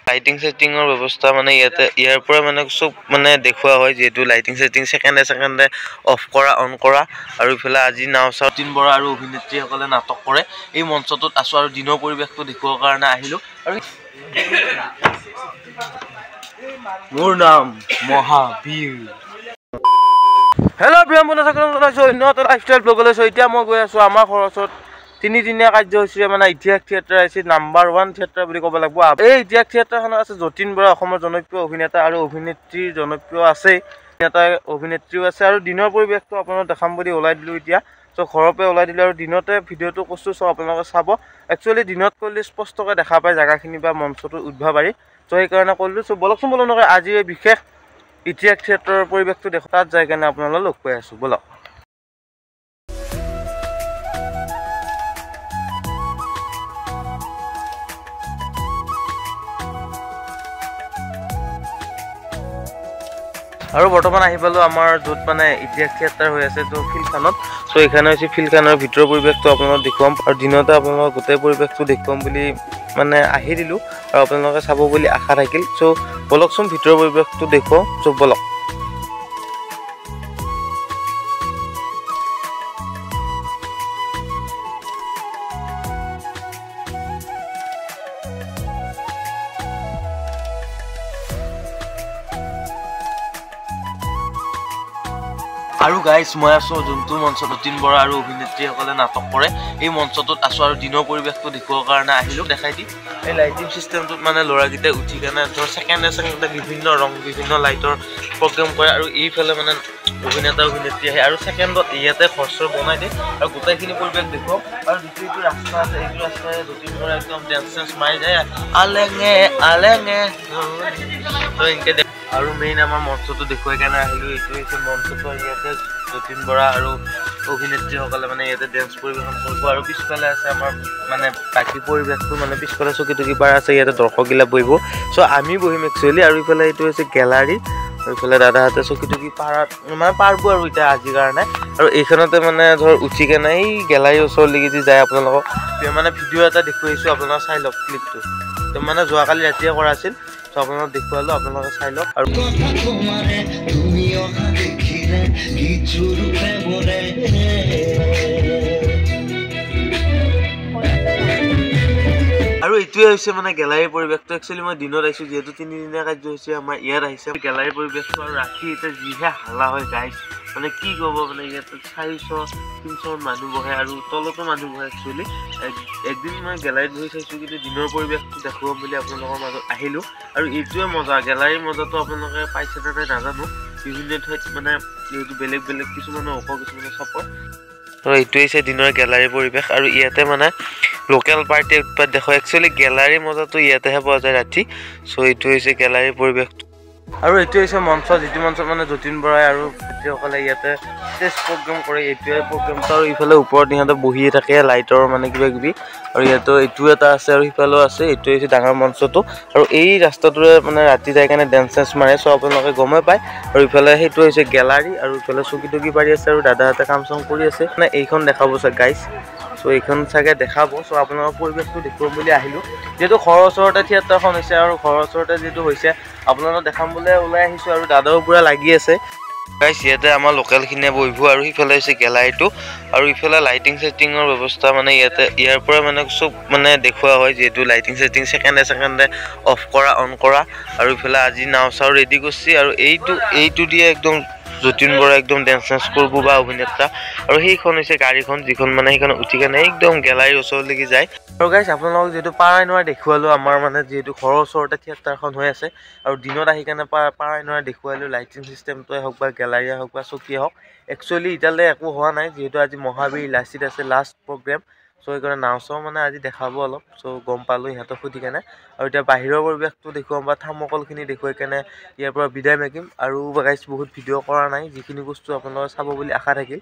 lighting সেটিংৰ ব্যৱস্থা মানে ইয়াৰ পৰা মানে সব মানে দেখুৱা হয় যেটো লাইটিং সেটিং সেকেন্ডে অফ কৰা অন কৰা আৰু ইফালে আজি নাওচাও তিন বৰা আৰু অভিনেত্ৰীসকলে নাটক কৰে এই মঞ্চটোত আছো আৰু দিনৰ পৰিবেশটো দেখুৱাৰ কাৰণে আহিলো আৰু মোৰ নাম মহাবীৰ হেল্ল' প্ৰিয় বন্ধু সকল উন্নত লাইফষ্টাইল ব্লগলৈ এতিয়া মই গৈ আছো আমাৰ খৰচত তিনিদিনীয়া কাৰ্যসূচীৰে মানে ইতিহাস থিয়েটাৰ আছে নাম্বাৰ 1 থিয়েটাৰ বুলি ক'ব লাগিব এই ইতিহাস থিয়েটাৰখনত আছে যতীন বৰা অসমৰ জনপ্ৰিয় অভিনেতা আৰু অভিনেত্ৰীৰ জনপ্ৰিয় আছে অভিনেত্ৰীও আছে আৰু দিনৰ পৰিৱেশটো আপোনালোকক দেখাম বুলি ওলাই দিলো এতিয়া সো ঘৰৰ পৰা ওলাই দিলো আৰু দিনতে ভিডিঅ'টো কৈছো সো আপোনালোকে চাব একচুয়ালি দিনত কৰিলে স্পষ্টকৈ দেখা পায় জায়গাখিনি বা মঞ্চটো উঠবা পাৰি সো সেইকাৰণে কৰিলো সো বলকচোন নকয় আজি এই বিশেষ ইতিহাস থিয়েটাৰৰ পৰিৱেশটো দেখো তাত যাই কেনে আপোনালোকক লগ পাই আছো বলক আৰু বৰ্তমান আহি পালো আমাৰ যত মানে ইতিহাস থিয়েটাৰ হৈ আছে তো ফিল্ডখনত সো এখানে হৈছে ফিল্ডখনৰ ভিতৰৰ পৰিৱেশটো আপোনালোকক দেখুৱাম আৰু দিনতে আপোনালোকক গোটেই পৰিৱেশটো দেখুৱাম বুলি মানে আহি দিলো আৰু আপোনালোকে চাব বুলি আশা থাকিল সো বলকচোন ভিতৰৰ পৰিৱেশটো দেখুৱাম সো বলক আৰু গাইস মই আছো যোনটো মঞ্চত যতীন বৰা আৰু অভিনেত্ৰীসকলে নাটক কৰে এই মঞ্চটোত আছো আৰু দিনৰ পৰিৱেশটো দেখুৱাৰ কাৰণে আহিলো দেখাই দি এই লাইটিং সিস্টেমটোত মানে লৰাগিতে উঠি কেনে ধৰ সেকেন্ডে বিভিন্ন ৰং বিভিন্ন লাইটৰ প্ৰগ্ৰাম কৰে আৰু এইফালে মানে অভিনেতা অভিনেত্ৰী আহে আৰু সেকেন্ডত ইয়াতে খৰচৰ বনাই দিয়ে আৰু গোটেইখিনি পৰিৱেশ দেখুৱাম আৰু দ্বিতীয়টো ৰাস্তা আছে এইটো ৰাস্তাৰে যতীন বৰা একদম ডেন্স মাৰি যায় আলেঙে তো এনেকে আৰু মেইন আমাৰ মঞ্চটো দেখুৱাই কেনে আহিলো এইটো হৈছে মঞ্চটো ইয়াতে যতীন বৰা আৰু অভিনেত্ৰীসকলে মানে ইয়াতে ডেন্স পৰিৱেশন কৰিব আৰু পিছফালে আছে আমাৰ মানে বাকী পৰিৱেশটো মানে পিছফালে চকী পাৰ আছে ইয়াতে দৰ্শকগিলা বহিব সো আমি বহিম একচুৱেলি আৰু ইফালে এইটো হৈছে গেলাৰী আৰু ইফালে দাদাহঁতে চকী পাৰাত মানে পাৰব আৰু এতিয়া আজিৰ কাৰণে আৰু এইখনতে মানে ধৰ উঠি কেনে এই গেলাৰীৰ ওচৰলৈকে যি যায় আপোনালোকক মানে ভিডিঅ' এটা দেখুৱাইছোঁ আপোনালোকে চাই লওক ক্লিপটো তো মানে যোৱাকালি ৰাতিয়ে কৰা আছিল তো আপোনালোকক দেখুৱালো আপোনালোকে চাই লওক আৰু এইটোৱে হৈছে মানে গেলাৰীৰ পৰিৱেশটো একচুৱেলি মই দিনত আহিছো যেহেতু তিনিদিনীয়া কাৰ্যসূচী আমাৰ ইয়াত আহিছে গেলাৰীৰ পৰিৱেশটো আৰু ৰাতি এতিয়া যিহে হাল্লা হয় গাইছ মানে কি ক'ব মানে ইয়াত 400-300 মানুহ বহে আৰু তলতো মানুহ বহে একচুৱেলি একদিন মই গেলাৰীত বহি চাইছোঁ কিন্তু দিনৰ পৰিৱেশটো দেখুৱাম বুলি আপোনালোকৰ মাজত আহিলোঁ আৰু এইটোৱে মজা গেলাৰীৰ মজাটো আপোনালোকে পাইছে নে নাজানো বিভিন্ন ঠাইত মানে এইটো বেলেগ কিছুমানৰ ওখ কিছুমানৰ চাপৰ আৰু এইটো হৈছে দিনৰ গেলাৰীৰ পৰিৱেশ আৰু ইয়াতে মানে লোকেল পাৰ্টি উৎপাত দেখুৱাই একচুৱেলি গেলাৰীৰ মজাটো ইয়াতেহে পোৱা যায় ৰাতি সো এইটো হৈছে গেলাৰীৰ পৰিৱেশটো আৰু এইটো হৈছে মঞ্চ যিটো মঞ্চত মানে যতীন বৰাই আৰু ব্যক্তিসকলে ইয়াতে ষ্টেজ প্ৰগ্ৰাম কৰে এইটোৱে প্ৰগ্ৰামটো আৰু ইফালে ওপৰত ইহঁতে বহিয়ে থাকে লাইটৰ মানে কিবা কিবি আৰু ইয়াতো এইটো এটা আছে আৰু সিফালেও আছে এইটো হৈছে ডাঙৰ মঞ্চটো আৰু এই ৰাস্তাটোৰে মানে ৰাতি যাই কেনে ডেন্স মাৰে সো আপোনালোকে গমে পায় আৰু ইফালে সেইটো হৈছে গেলাৰী আৰু ইফালে চকী পাৰি আছে আৰু দাদাহঁতে কাম চাম কৰি আছে মানে এইখন দেখাব চাগে গাইছ সো এইখন চাগে দেখাব সো আপোনালোকৰ পৰিৱেশটো দেখুৱাম বুলি আহিলোঁ যেহেতু ঘৰৰ ওচৰতে থিয়েটাৰখন হৈছে আৰু ঘৰৰ ওচৰতে যিটো হৈছে আপোনালোকক দেখাম বুলি ওলাই আহিছোঁ আৰু দাদাও পুৰা লাগি আছে গাইছ ইয়াতে আমাৰ লোকেলখিনিয়ে বহিব আৰু সিফালে হৈছে গেলাৰীটো আৰু ইফালে লাইটিং সেটিংৰ ব্যৱস্থা মানে ইয়াৰ পৰা মানে সব মানে দেখুৱা হয় যেটো লাইটিং সেটিং সেকেন্ডে অফ কৰা অন কৰা আৰু ইফালে আজি নাওচাও ৰেডি কৰিছে আৰু এইটো দিয়ে একদম যতীন বৰা একদম ডেন্স কৰিব বা অভিনেতা আৰু সেইখন হৈছে গাড়ীখন যিখন মানে সেইখন উঠি কেনে একদম গেলাৰীৰ ওচৰলৈকে যায় আৰু গাইছ আপোনালোকক যিহেতু পাৰাই নোৱাৰ দেখুৱালো আমাৰ মানে যিহেতু ঘৰৰ ওচৰতে থিয়েটাৰখন হৈ আছে আৰু দিনত আহি কেনে পাৰাই নোৱাৰ দেখুৱালো লাইটিং চিষ্টেমটোৱে হওক বা গেলাৰীয়ে হওক বা চকীয়ে হওক একচুৱেলি এতিয়ালৈ একো হোৱা নাই যিহেতু আজি মহাবীৰ লাচিত আছে লাষ্ট প্ৰগ্ৰেম সো সেইকাৰণে নাওচাও মানে আজি দেখাব অলপ সো গম পালোঁ সিহঁতক সুধি কেনে আৰু এতিয়া বাহিৰৰ পৰিৱেশটো দেখুৱাম বা থাৰ্মকলখিনি দেখুৱাই কেনে ইয়াৰ পৰা বিদায় মাগিম আৰু গাইছ বহুত ভিডিঅ' কৰা নাই যিখিনি বস্তু আপোনালোকে চাব বুলি আশা থাকিল